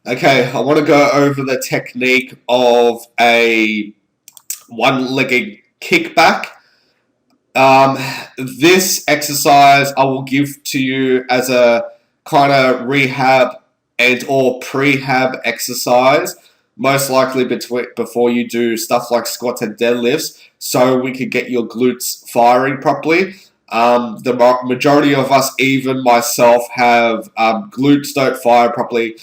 Okay, I want to go over the technique of a one-legged kickback. This exercise I will give to you as a kind of rehab and or prehab exercise, most likely before you do stuff like squats and deadlifts, so we can get your glutes firing properly. The majority of us, even myself, have glutes don't fire properly.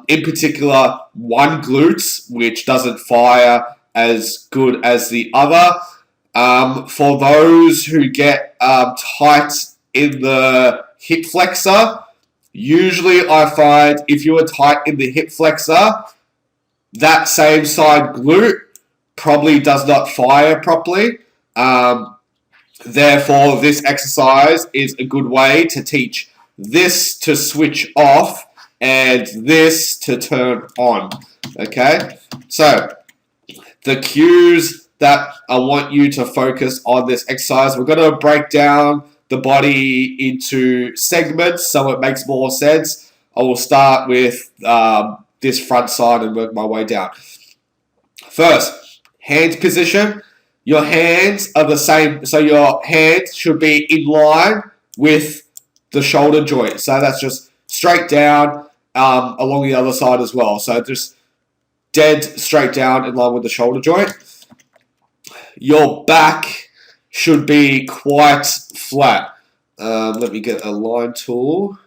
In particular, one glute which doesn't fire as good as the other. For those who get tight in the hip flexor, usually I find if you are tight in the hip flexor, that same side glute probably does not fire properly. Therefore, this exercise is a good way to teach this to switch off and this to turn on. Okay, so the cues that I want you to focus on this exercise, we're going to break down the body into segments so it makes more sense. I will start with this front side and work my way down. First, hand position. Your hands are the same, so your hands should be in line with the shoulder joint. So that's just straight down along the other side as well. So just dead straight down in line with the shoulder joint. Your back should be quite flat. Let me get a line tool.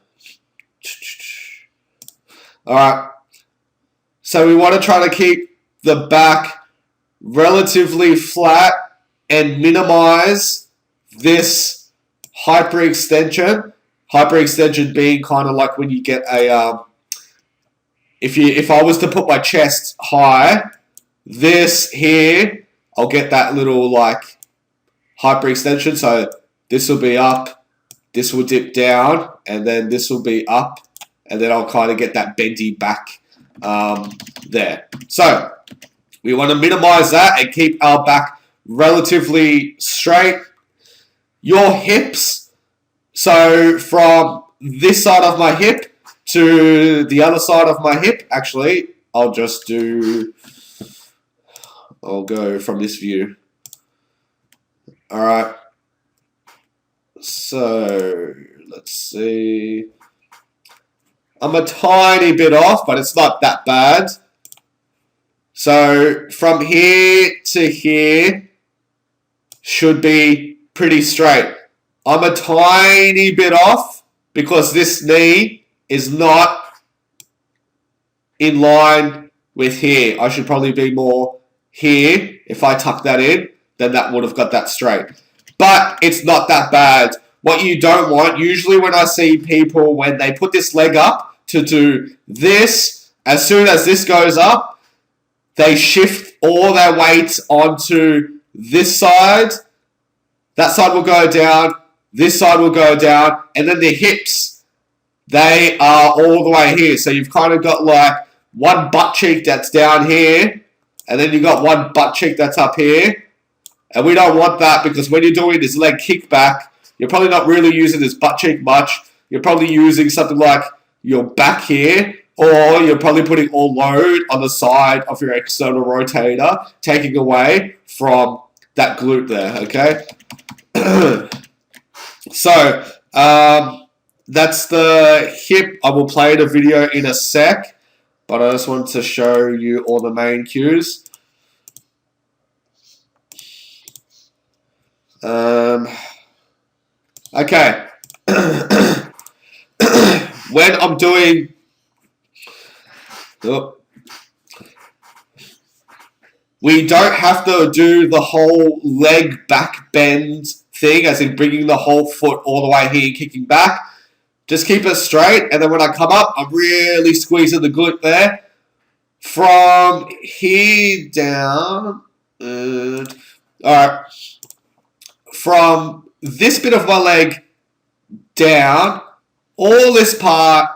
Alright. So we want to try to keep the back relatively flat and minimize this hyperextension. Hyperextension being kind of like when you get a if I was to put my chest high, this here, I'll get that little like hyperextension. So this will be up, this will dip down, and then this will be up, and then I'll kind of get that bendy back there. So we want to minimize that and keep our back relatively straight. Your hips, so from this side of my hip to the other side of my hip, actually, I'll go from this view. Alright. So, let's see. I'm a tiny bit off, but it's not that bad. So, from here to here should be pretty straight. I'm a tiny bit off because this knee is not in line with here. I should probably be more here. If I tuck that in, then that would have got that straight. But it's not that bad. What you don't want, usually when I see people, when they put this leg up to do this, as soon as this goes up, they shift all their weight onto this side. That side will go down. This side will go down. And then the hips, they are all the way here. So you've kind of got like one butt cheek that's down here. And then you've got one butt cheek that's up here. And we don't want that because when you're doing this leg kickback, you're probably not really using this butt cheek much. You're probably using something like your back here, or you're probably putting all load on the side of your external rotator, taking away from that glute there, okay? So, that's the hip. I will play the video in a sec, but I just wanted to show you all the main cues. Okay. When I'm doing... we don't have to do the whole leg back bend thing, as in bringing the whole foot all the way here, kicking back. Just keep it straight, and then when I come up, I'm really squeezing the glute there. From here down... Alright. From this bit of my leg down, all this part,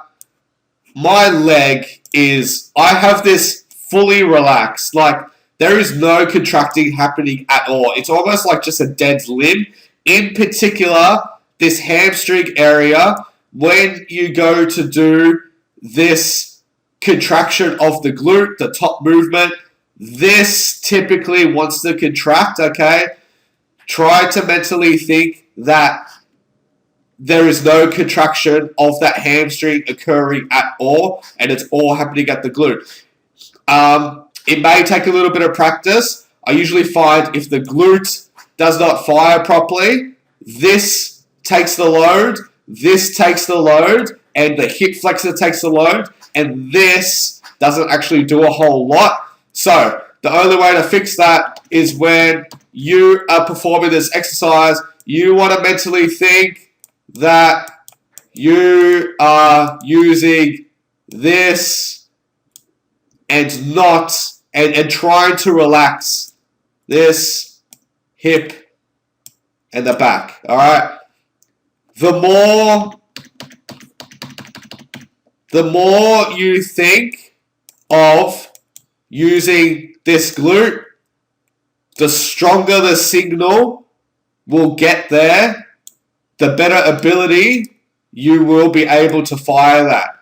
my leg is... I have this fully relaxed. Like, there is no contracting happening at all. It's almost like just a dead limb. In particular, this hamstring area, when you go to do this contraction of the glute, the top movement. This typically wants to contract, okay? Try to mentally think that there is no contraction of that hamstring occurring at all, and it's all happening at the glute. It may take a little bit of practice. I usually find if the glute does not fire properly, this takes the load, this takes the load, and the hip flexor takes the load, and this doesn't actually do a whole lot. So the only way to fix that is when you are performing this exercise, you want to mentally think that you are using this and not and trying to relax this hip and the back. All right. The more you think of using this glute, the stronger the signal will get there, the better ability you will be able to fire that.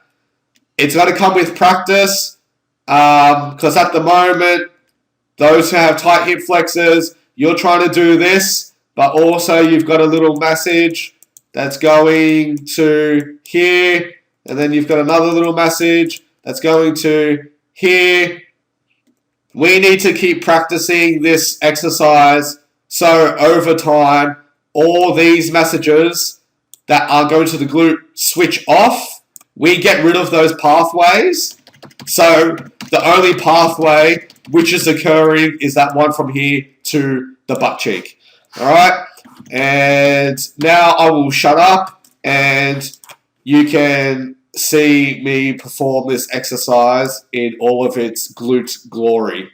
It's going to come with practice, because at the moment, those who have tight hip flexors, you're trying to do this, but also you've got a little massage that's going to here, and then you've got another little massage that's going to here. We need to keep practicing this exercise so over time, all these massages that are going to the glute switch off. We get rid of those pathways. So the only pathway which is occurring is that one from here to the butt cheek. All right. And now I will shut up and you can see me perform this exercise in all of its glute glory.